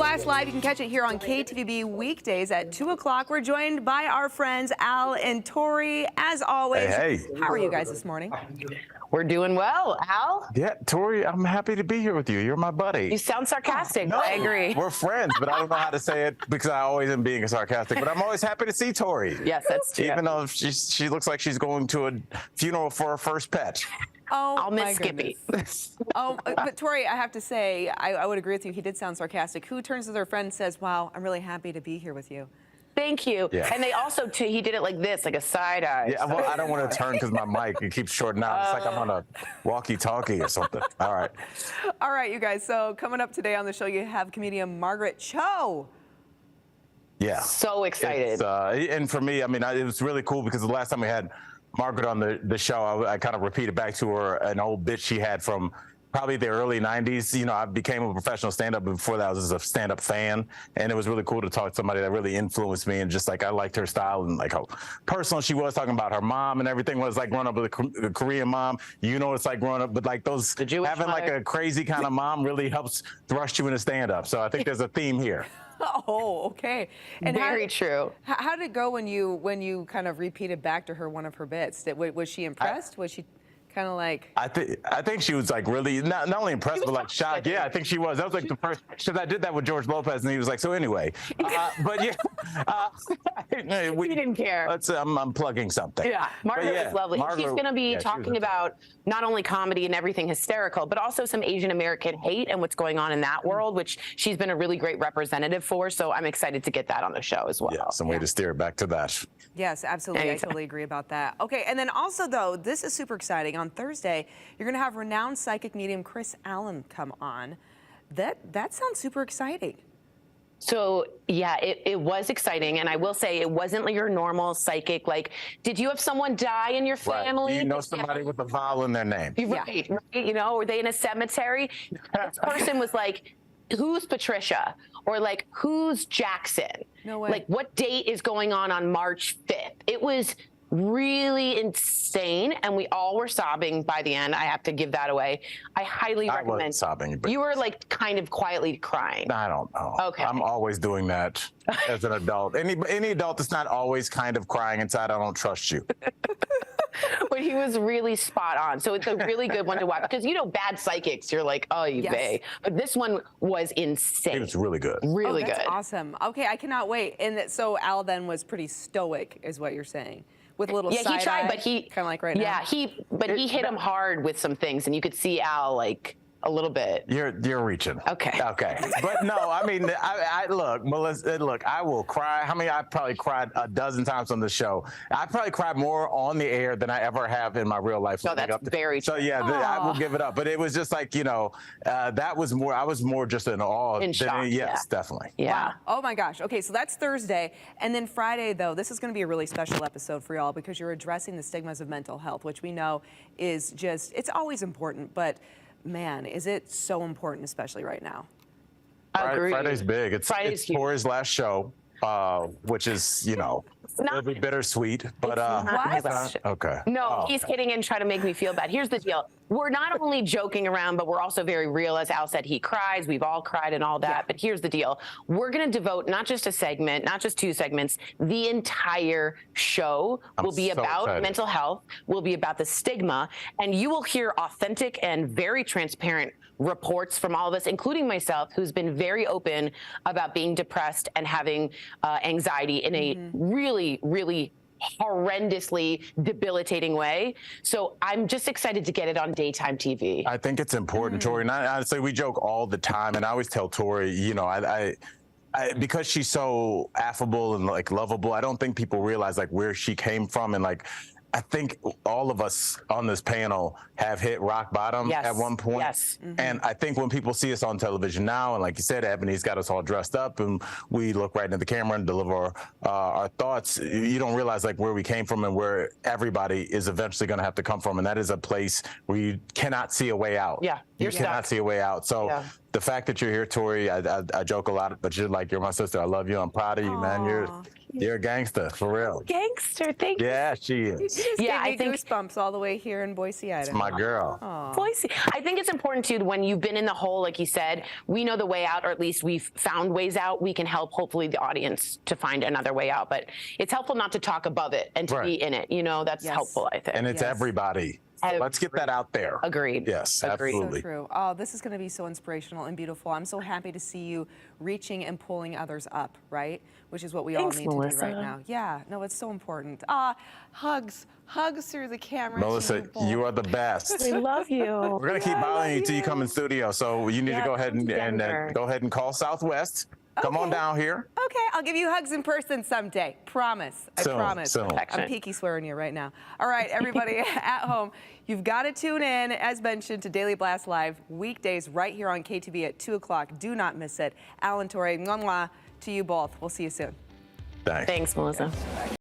Blast Live. You can catch it here on KTVB weekdays at 2 o'clock. We're joined by our friends Al and Tori, as always. Hey. How are you guys this morning? We're doing well. Al? Yeah, Tori, I'm happy to be here with you. You're my buddy. You sound sarcastic. No, I agree. We're friends, but I don't know how to say it because I always am being sarcastic. But I'm always happy to see Tori. Yes, that's true. Even though she looks like she's going to a funeral for her first pet. Oh, I'll miss Skippy. But Tori, I have to say, I would agree with you. He did sound sarcastic. Who turns to their friend and says, wow, I'm really happy to be here with you? Thank you. Yeah. And they also, too, he did it like this, like a side eye. Yeah, well, I don't want to turn because my mic, it keeps shorting out. It's like I'm on a walkie-talkie or something. All right. All right, you guys. So coming up today on the show, you have comedian Margaret Cho. Yeah. So excited. And for me, I mean, it was really cool because the last time we had Margaret on the show, I kind of repeated back to her an old bit she had from probably the early 90s. You know, I became a professional stand-up, but before that I was a stand-up fan. And it was really cool to talk to somebody that really influenced me. And just like, I liked her style and like how personal she was, talking about her mom and everything. Was like growing up with a Korean mom. You know, it's like growing up with like those, having like a crazy kind of mom really helps thrust you into stand-up. So I think there's a theme here. Oh, okay. And very true. How did it go when you kind of repeated back to her one of her bits? Was she impressed? Was she kind of like? I think she was like really not only impressed but like shocked. Yeah, I think she was. That was like the first, because I did that with George Lopez and he was like, so anyway. But yeah, we didn't care. I'm plugging something. Yeah, Margaret was lovely. Margaret, she's going to be talking about not only comedy and everything hysterical, but also some Asian American hate and what's going on in that world, which she's been a really great representative for. So I'm excited to get that on the show as well. Yeah, some way to steer it back to that. Yes, absolutely. Anytime. I totally agree about that. Okay, and then also though, this is super exciting. On Thursday, you're going to have renowned psychic medium Chris Allen come on. That sounds super exciting. So yeah, it was exciting, and I will say it wasn't like your normal psychic. Like, did you have someone die in your family? Right. You know somebody with a vowel in their name. Right. You know, were they in a cemetery? This person was like, who's Patricia? Or like, who's Jackson? No way. Like, what date is going on March 5th? It was really insane, and we all were sobbing by the end. I have to give that away. I highly recommend. I wasn't sobbing, but you were like kind of quietly crying. I don't know. Okay. I'm always doing that as an adult. Any adult that's not always kind of crying inside, I don't trust you. But he was really spot on. So it's a really good one to watch because, you know, bad psychics, you're like, oh, you bay. But this one was insane. It was really good. Really that's good. Awesome. Okay, I cannot wait. And so Al then was pretty stoic, is what you're saying, with a little side he tried, eye, but he kind of like right now. Yeah, he hit him hard with some things, and you could see Al like a little bit. You're reaching. Okay. But no, I mean, I look, Melissa, look, I will cry. How many? I probably cried a dozen times on the show. I probably cried more on the air than I ever have in my real life. No, that's very true. So yeah, I will give it up. But it was just like, you know, that was more, I was more just in awe. In shock, yes, definitely. Yeah. Wow. Oh my gosh. Okay, so that's Thursday. And then Friday, though, this is going to be a really special episode for y'all because you're addressing the stigmas of mental health, which we know is just, it's always important, but man, is it so important, especially right now. Agreed. Friday's big. It's Tori's last show, which is, you know, it'll be bittersweet. But okay. No, he's kidding and trying to make me feel bad. Here's the deal. We're not only joking around, but we're also very real. As Al said, he cries. We've all cried and all that. Yeah. But here's the deal. We're going to devote not just a segment, not just 2 segments. The entire show will be about mental health, will be about the stigma, and you will hear authentic and very transparent reports from all of us, including myself, who's been very open about being depressed and having anxiety in a really, really horrendously debilitating way. So I'm just excited to get it on daytime TV. I think it's important, Tori. And honestly, we joke all the time, and I always tell Tori, you know, I because she's so affable and like lovable, I don't think people realize like where she came from. And like, I think all of us on this panel have hit rock bottom at one point. Yes. And I think when people see us on television now, and like you said, Ebony's got us all dressed up and we look right into the camera and deliver our thoughts, you don't realize like where we came from and where everybody is eventually going to have to come from. And that is a place where you cannot see a way out. Yeah. You cannot see a way out. So the fact that you're here, Tori, I joke a lot, but you're my sister. I love you. I'm proud of you, man. You're a gangster, for real. Gangster, thank you. Yeah, she You is. just Yeah, I gave me think- goosebumps all the way here in Boise, Idaho. It's my girl. Boise. I think it's important too, when you've been in the hole, like you said, we know the way out, or at least we've found ways out. We can help, hopefully, the audience to find another way out. But it's helpful not to talk above it and to Right. be in it. You know, that's Yes. helpful, I think. And it's Yes. everybody. So let's get that out there. Agreed. Yes, Agreed. absolutely. So true. Oh, this is going to be so inspirational and beautiful. I'm so happy to see you reaching and pulling others up, right? Which is what we Thanks, all need Melissa. to do right now. Yeah, no, it's so important. Hugs through the camera. Melissa, you are the best. We love you. We're gonna keep bothering you till you come in studio. So you need Yeah, to go ahead come and together. go ahead and call Southwest. Come on Okay. down here. Okay, I'll give you hugs in person someday. Promise. I Soon, promise. soon. I'm peaky swearing you right now. All right, everybody at home, you've got to tune in, as mentioned, to Daily Blast Live weekdays right here on KTV at 2 o'clock. Do not miss it. Alan, Tori, mwah, mwah to you both. We'll see you soon. Thanks. Thanks, Melissa.